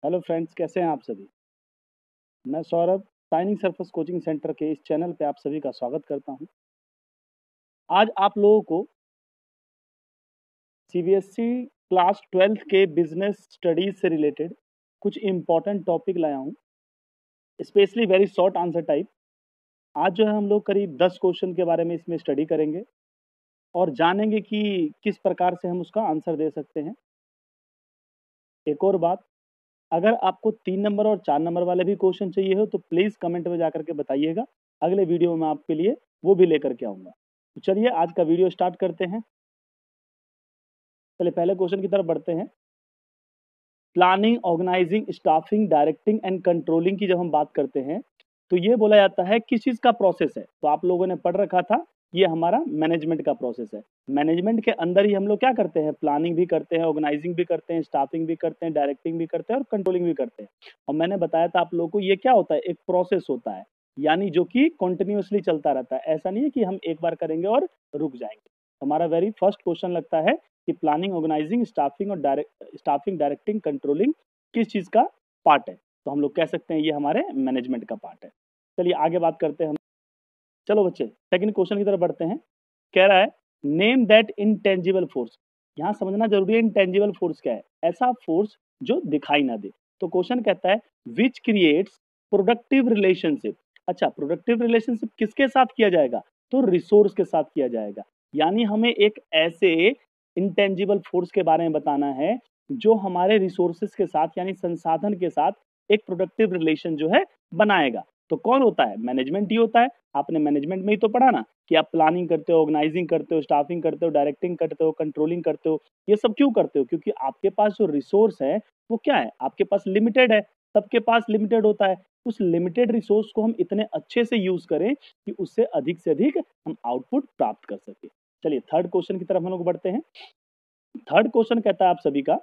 Hello friends, कैसे हैं आप सभी। मैं Saurabh shining surface coaching centre के इस चैनल पे आप सभी का स्वागत करता हूं। आज आप लोगों को सीबीएसई क्लास 12th के बिजनेस स्टडीज से रिलेटेड कुछ इम्पोर्टेंट टॉपिक लाया हूं, specially very short answer type. आज जो है हम लोग करीब 10 क्वेश्चन के बारे में इसमें स्टडी करेंगे और जानेंगे कि किस प्रकार से हम उसका आंसर दे सकते हैं। एक और बात, अगर आपको 3 नंबर और 4 नंबर वाले भी क्वेश्चन चाहिए हो तो प्लीज़ कमेंट में जाकर के बताइएगा, अगले वीडियो में आपके लिए वो भी लेकर के आऊँगा। तो चलिए आज का वीडियो स्टार्ट करते हैं। चलिए पहले क्वेश्चन की तरफ बढ़ते हैं। Planning, organising, staffing, directing and controlling की जब हम बात करते हैं तो ये बोला जाता है किस चीज़ का प्रोसेस है। तो आप लोगों ने पढ़ रखा था, ये हमारा मैनेजमेंट का प्रोसेस है। मैनेजमेंट के अंदर ही हम लोग क्या करते हैं, प्लानिंग भी करते हैं, ऑर्गेनाइजिंग भी करते हैं, स्टाफिंग भी करते हैं, डायरेक्टिंग भी करते हैं और कंट्रोलिंग भी करते हैं। और मैंने बताया था आप लोगों को ये क्या होता है, एक प्रोसेस होता है, यानी जो कि कंटिन्यूअसली चलता रहता है। ऐसा नहीं है कि हम एक बार करेंगे और रुक जाएंगे। हमारा वेरी फर्स्ट क्वेश्चन लगता है कि प्लानिंग, ऑर्गेनाइजिंग, स्टाफिंग और डायरेक्टिंग, कंट्रोलिंग किस चीज़ का पार्ट है। तो हम लोग कह सकते हैं ये हमारे मैनेजमेंट का पार्ट है। चलिए आगे बात करते हैं हम। चलो बच्चे सेकंड क्वेश्चन की तरफ बढ़ते हैं। कह रहा है नेम दैट इनटेंजिबल फोर्स। यहाँ समझना जरूरी है इनटेंजिबल फोर्स क्या है, ऐसा फोर्स जो दिखाई ना दे। तो क्वेश्चन कहता है विच क्रिएट्स प्रोडक्टिव रिलेशनशिप। अच्छा, प्रोडक्टिव रिलेशनशिप किसके साथ किया जाएगा, तो रिसोर्स के साथ किया जाएगा। यानी हमें एक ऐसे इंटेंजिबल फोर्स के बारे में बताना है जो हमारे रिसोर्सेस के साथ यानी संसाधन के साथ एक प्रोडक्टिव रिलेशन जो है बनाएगा। तो कौन होता है, मैनेजमेंट ही होता है। आपने मैनेजमेंट में ही तो पढ़ा ना कि आप प्लानिंग करते हो, ऑर्गेनाइजिंग करते हो, स्टाफिंग करते हो, डायरेक्टिंग करते हो, कंट्रोलिंग करते हो। ये सब क्यों करते हो, क्योंकि आपके पास जो रिसोर्स है वो क्या है, आपके पास लिमिटेड है। सबके पास लिमिटेड होता है। उस लिमिटेड रिसोर्स को हम इतने अच्छे से यूज करें कि उससे अधिक हम आउटपुट प्राप्त कर सके। चलिए थर्ड क्वेश्चन की तरफ हम लोग बढ़ते हैं। थर्ड क्वेश्चन कहता है आप सभी का,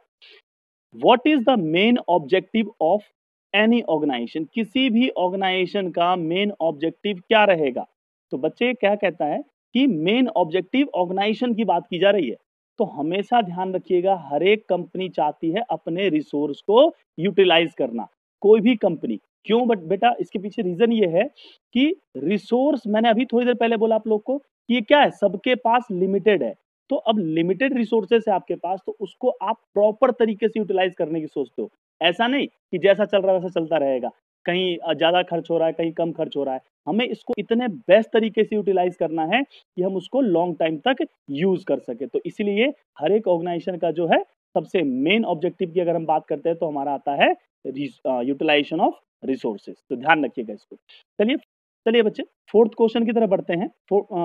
what is the main objective of any organisation. किसी भी ऑर्गेनाइजेशन का मेन ऑब्जेक्टिव क्या रहेगा। तो बच्चे क्या कहता है कि मेन ऑब्जेक्टिव ऑर्गेनाइजेशन की बात की जा रही है। तो हमेशा ध्यान रखिएगा, हर एक कंपनी चाहती है अपने रिसोर्स को यूटिलाइज करना, कोई भी कंपनी। क्यों बट बेटा, इसके पीछे रीजन ये है कि रिसोर्स, मैंने अभी थोड़ी देर पहले बोला आप लोग को कि ये क्या है, सबके पास लिमिटेड है। तो अब लिमिटेड रिसोर्सेस है आपके पास, तो उसको आप प्रॉपर तरीके से यूटिलाइज करने की सोचते हो। ऐसा नहीं कि जैसा चल रहा है वैसा चलता रहेगा, कहीं ज्यादा खर्च हो रहा है, कहीं कम खर्च हो रहा है। हमें इसको इतने बेस्ट तरीके से यूटिलाइज करना है कि हम उसको लॉन्ग टाइम तक यूज कर सके। तो इसलिए हर एक ऑर्गेनाइजेशन का जो है सबसे मेन ऑब्जेक्टिव की अगर हम बात करते हैं तो हमारा आता है यूटिलाइजेशन ऑफ रिसोर्सेज। तो ध्यान रखिएगा इसको। चलिए चलिए बच्चे फोर्थ क्वेश्चन की तरफ बढ़ते हैं।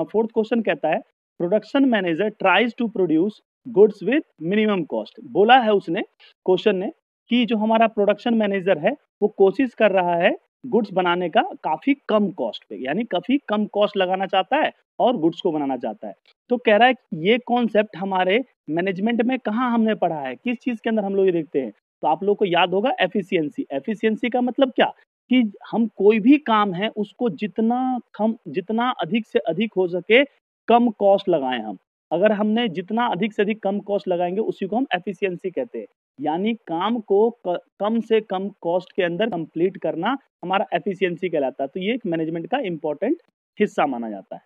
फोर्थ क्वेश्चन कहता है production manager tries to produce goods with minimum cost. बोला है उसने, क्वेश्चन ने, कि जो हमारा प्रोडक्शन मैनेजर है वो कोशिश कर रहा है गुड्स बनाने का काफी कम कॉस्ट पे, यानी काफी कम कॉस्ट लगाना चाहता है और गुड्स को बनाना चाहता है। तो कह रहा है कि ये कॉन्सेप्ट हमारे मैनेजमेंट में कहाँ हमने पढ़ा है, किस चीज के अंदर हम लोग ये देखते हैं। तो आप लोग को याद होगा एफिशिएंसी। एफिशिएंसी का मतलब क्या, कि हम कोई भी काम है उसको जितना अधिक से अधिक हो सके कम कॉस्ट लगाएं हम। अगर हमने जितना अधिक से अधिक कम कॉस्ट लगाएंगे उसी को हम एफिशिएंसी कहते हैं। यानी काम को कम से कम कॉस्ट के अंदर कंप्लीट करना हमारा एफिशिएंसी कहलाता है। तो ये एक मैनेजमेंट का इंपॉर्टेंट हिस्सा माना जाता है।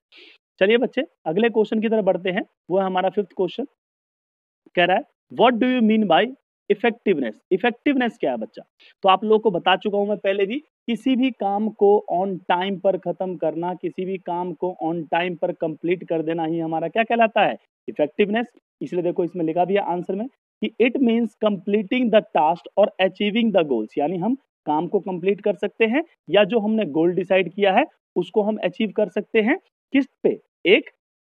चलिए बच्चे अगले क्वेश्चन की तरफ बढ़ते हैं। वो है हमारा फिफ्थ क्वेश्चन। कह रहा है what do you mean by effectiveness. Effectiveness क्या है बच्चा। तो आप लोगों को बता चुका हूं मैं पहले भी, किसी भी काम को ऑन टाइम पर खत्म करना, किसी भी काम को ऑन टाइम पर कंप्लीट कर देना ही हमारा क्या कहलाता है, इफेक्टिवनेस। इसलिए देखो इसमें लिखा भी है आंसर में कि it means completing the task और अचीविंग द गोल्स। यानी हम काम को कंप्लीट कर सकते हैं या जो हमने गोल डिसाइड किया है उसको हम अचीव कर सकते हैं। किस पे, एक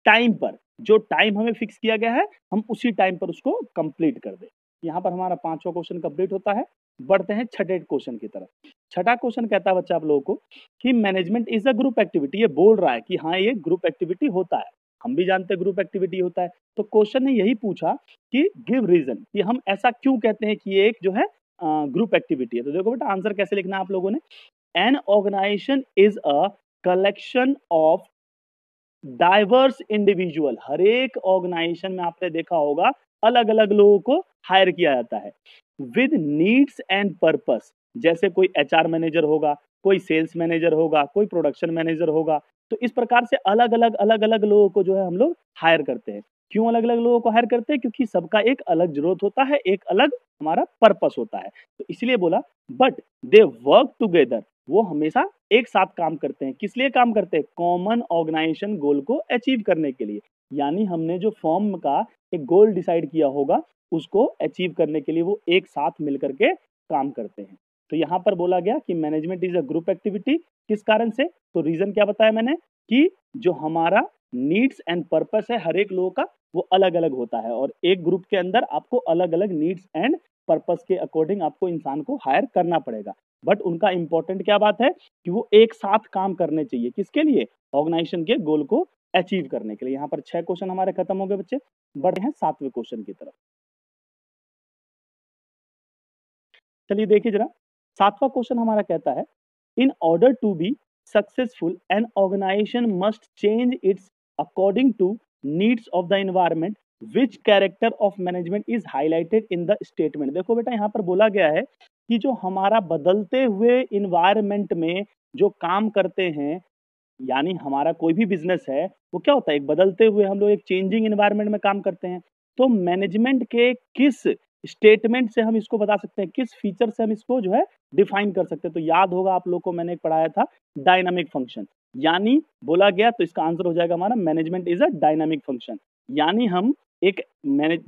टाइम पर, जो टाइम हमें फिक्स किया गया है हम उसी टाइम पर उसको कंप्लीट कर दें। यहाँ पर हमारा पांचवा क्वेश्चन कंप्लीट होता है। बढ़ते हैं छठे क्वेश्चन की तरफ। छठा क्वेश्चन कहता है बच्चा आप लोगों को कि management is a group activity. ये बोल रहा है कि हाँ ये ग्रुप एक्टिविटी होता है, हम भी जानते हैं ग्रुप एक्टिविटी होता है। तो क्वेश्चन ने यही पूछा कि गिव रीजन, कि हम ऐसा क्यों कहते हैं कि ये एक जो है ग्रुप एक्टिविटी है। तो देखो बेटा आंसर कैसे लिखना है आप लोगों ने। An organization is a collection of diverse individual. हर एक ऑर्गेनाइजेशन में आपने देखा होगा अलग अलग लोगों को हायर किया जाता है विद नीड्स एंड पर्पस। जैसे कोई एचआर मैनेजर होगा, कोई सेल्स मैनेजर होगा, कोई प्रोडक्शन मैनेजर होगा। तो इस प्रकार से अलग अलग लोगों को जो है हम लोग हायर करते हैं। क्यों अलग अलग लोगों को हायर करते हैं? क्योंकि सबका एक अलग जरूरत होता है, एक अलग हमारा पर्पस होता है। तो इसलिए बोला बट दे वर्क टुगेदर, वो हमेशा एक साथ काम करते हैं। किस लिए काम करते हैं? कॉमन ऑर्गेनाइजेशन गोल को अचीव करने के लिए। यानी हमने जो फॉर्म का एक गोल डिसाइड किया होगा उसको अचीव करने के लिए वो एक साथ मिलकर के काम करते हैं। तो यहाँ पर बोला गया कि management is a group activity. किस कारण से? तो रीजन क्या बताया मैंने कि जो हमारा नीड्स एंड पर्पस है हर एक लोगों का वो अलग अलग होता है, और एक ग्रुप के अंदर आपको अलग अलग नीड्स एंड पर्पस के अकॉर्डिंग आपको इंसान को हायर करना पड़ेगा। बट उनका इंपॉर्टेंट क्या बात है कि वो एक साथ काम करने चाहिए। किसके लिए? ऑर्गेनाइजेशन के गोल को अचीव करने के लिए। यहाँ पर 6 क्वेश्चन हमारे खत्म हो गए बच्चे। बढ़े हैं 7वें क्वेश्चन की तरफ। चलिए देखिए जरा, 7वां क्वेश्चन हमारा कहता है in order to be successful an organisation must change its according to needs of the environment which character of management is highlighted in the statement. देखो बेटा, यहाँ पर बोला गया है कि जो हमारा बदलते हुए इन्वायरमेंट में जो काम करते हैं, यानी हमारा कोई भी बिजनेस है वो क्या होता है, एक बदलते हुए हम लोग एक चेंजिंग इन्वायरमेंट में काम करते हैं। तो मैनेजमेंट के किस स्टेटमेंट से हम इसको बता सकते हैं, किस फीचर से हम इसको जो है डिफाइन कर सकते हैं? तो याद होगा आप लोग को मैंने एक पढ़ाया था डायनामिक फंक्शन। यानी बोला गया तो इसका आंसर हो जाएगा हमारा management is a dynamic function. यानी हम एक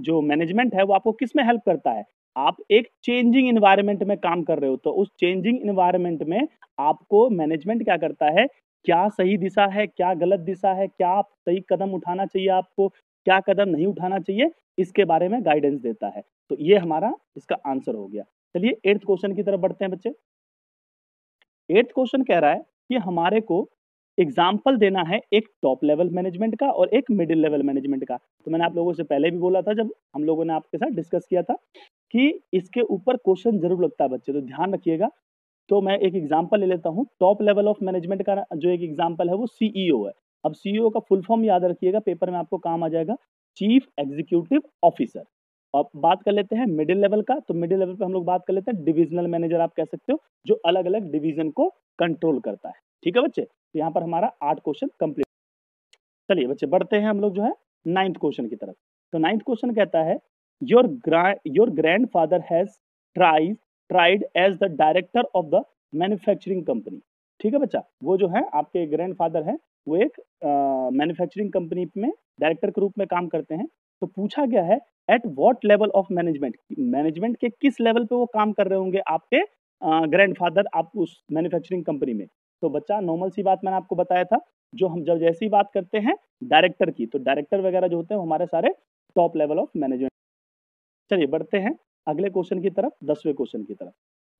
जो मैनेजमेंट है वो आपको किस में हेल्प करता है? आप एक चेंजिंग इन्वायरमेंट में काम कर रहे हो, तो उस चेंजिंग इन्वायरमेंट में आपको मैनेजमेंट क्या करता है, क्या सही दिशा है, क्या गलत दिशा है, क्या सही कदम उठाना चाहिए आपको, क्या कदम नहीं उठाना चाहिए, इसके बारे में गाइडेंस देता है। तो ये हमारा इसका आंसर हो गया। चलिए 8th क्वेश्चन की तरफ बढ़ते हैं बच्चे। 8th क्वेश्चन कह रहा है कि हमारे को एग्जाम्पल देना है एक टॉप लेवल मैनेजमेंट का और एक मिडिल लेवल मैनेजमेंट का। तो मैंने आप लोगों से पहले भी बोला था जब हम लोगों ने आपके साथ डिस्कस किया था कि इसके ऊपर क्वेश्चन जरूर लगता है बच्चे, तो ध्यान रखिएगा। तो मैं एक एग्जांपल ले लेता हूँ। टॉप लेवल ऑफ मैनेजमेंट का जो एक एग्जांपल है वो सीईओ है। अब सीईओ का फुल फॉर्म याद रखिएगा, पेपर में आपको काम आ जाएगा, चीफ एग्जीक्यूटिव ऑफिसर। अब बात कर लेते हैं मिडिल लेवल का। तो मिडिल लेवल पे हम लोग बात कर लेते हैं डिविजनल मैनेजर, आप कह सकते हो, जो अलग अलग डिवीजन को कंट्रोल करता है। ठीक है बच्चे, तो यहाँ पर हमारा 8 क्वेश्चन कंप्लीट। चलिए बच्चे बढ़ते हैं हम लोग जो है 9th क्वेश्चन की तरफ। तो 9th क्वेश्चन कहता है your grandfather has tried as the director of the manufacturing company. ठीक है बच्चा, वो जो है आपके ग्रैंडफादर है वो एक मैन्युफैक्चरिंग कंपनी में डायरेक्टर के रूप में काम करते हैं। तो पूछा गया है at what level of management, management के किस लेवल पे वो काम कर रहे होंगे आपके ग्रैंडफादर आप उस मैन्युफैक्चरिंग कंपनी में। तो बच्चा नॉर्मल सी बात मैंने आपको बताया था, जो हम जब जैसी बात करते हैं डायरेक्टर की, तो डायरेक्टर वगैरह जो होते हैं वो हमारे सारे टॉप लेवल ऑफ मैनेजमेंट। चलिए बढ़ते हैं अगले क्वेश्चन की तरफ, 10वें क्वेश्चन की तरफ।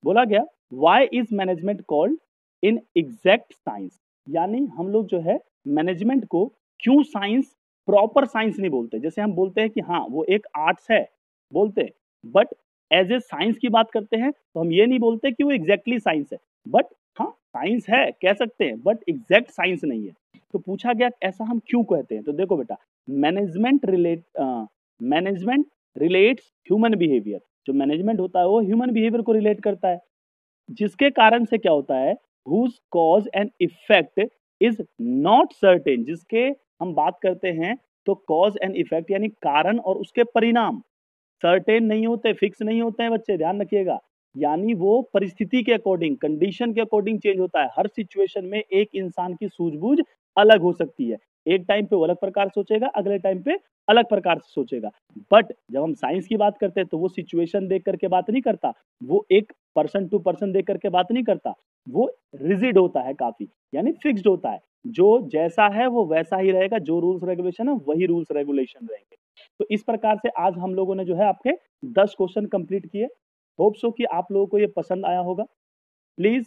बोला गया why is management called in exact science. यानी हम लोग जो है मैनेजमेंट को क्यों साइंस, प्रॉपर साइंस नहीं बोलते। जैसे हम बोलते हैं कि हाँ वो एक आर्ट्स है बोलते हैं, बट एज ए साइंस की बात करते हैं तो हम ये नहीं बोलते कि वो एग्जैक्टली साइंस है। बट हाँ साइंस है कह सकते हैं, बट एग्जैक्ट साइंस नहीं है। तो पूछा गया ऐसा हम क्यों कहते हैं। तो देखो बेटा, मैनेजमेंट रिलेट्स ह्यूमन बिहेवियर। जो मैनेजमेंट होता है वो ह्यूमन बिहेवियर को रिलेट करता है, जिसके कारण से क्या होता है, whose cause and effect is not certain. जिसके हम बात करते हैं तो कॉज एंड इफेक्ट यानी कारण और उसके परिणाम सर्टेन नहीं होते, फिक्स नहीं होते हैं बच्चे, ध्यान रखिएगा। यानी वो परिस्थिति के अकॉर्डिंग, कंडीशन के अकॉर्डिंग चेंज होता है। हर सिचुएशन में एक इंसान की सूझबूझ अलग हो सकती है। एक टाइम पे वो अलग प्रकार से सोचेगा, अगले टाइम पे अलग प्रकार से सोचेगा। बट जब हम साइंस की बात करते हैं तो वो सिचुएशन देख करके बात नहीं करता, वो एक पर्सन टू पर्सन देख करके बात नहीं करता, वो रिजिड होता है काफी, यानी फिक्स्ड होता है। जो जैसा है वो वैसा ही रहेगा, जो रूल्स रेगुलेशन है वही रूल्स रेगुलेशन रहेंगे। तो इस प्रकार से आज हम लोगों ने जो है आपके 10 क्वेश्चन कंप्लीट किए। होप सो कि आप लोगों को ये पसंद आया होगा। प्लीज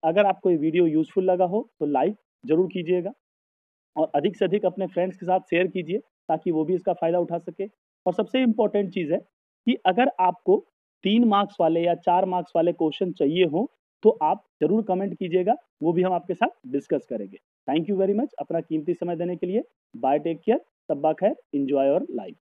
अगर आपको ये वीडियो यूजफुल लगा हो तो लाइक जरूर कीजिएगा और अधिक से अधिक अपने फ्रेंड्स के साथ शेयर कीजिए ताकि वो भी इसका फायदा उठा सके। और सबसे इम्पोर्टेंट चीज़ है कि अगर आपको 3 मार्क्स वाले या 4 मार्क्स वाले क्वेश्चन चाहिए हो तो आप जरूर कमेंट कीजिएगा, वो भी हम आपके साथ डिस्कस करेंगे। थैंक यू वेरी मच अपना कीमती समय देने के लिए। बाय, टेक केयर, तब्बा खैर, एंजॉय योर लाइफ।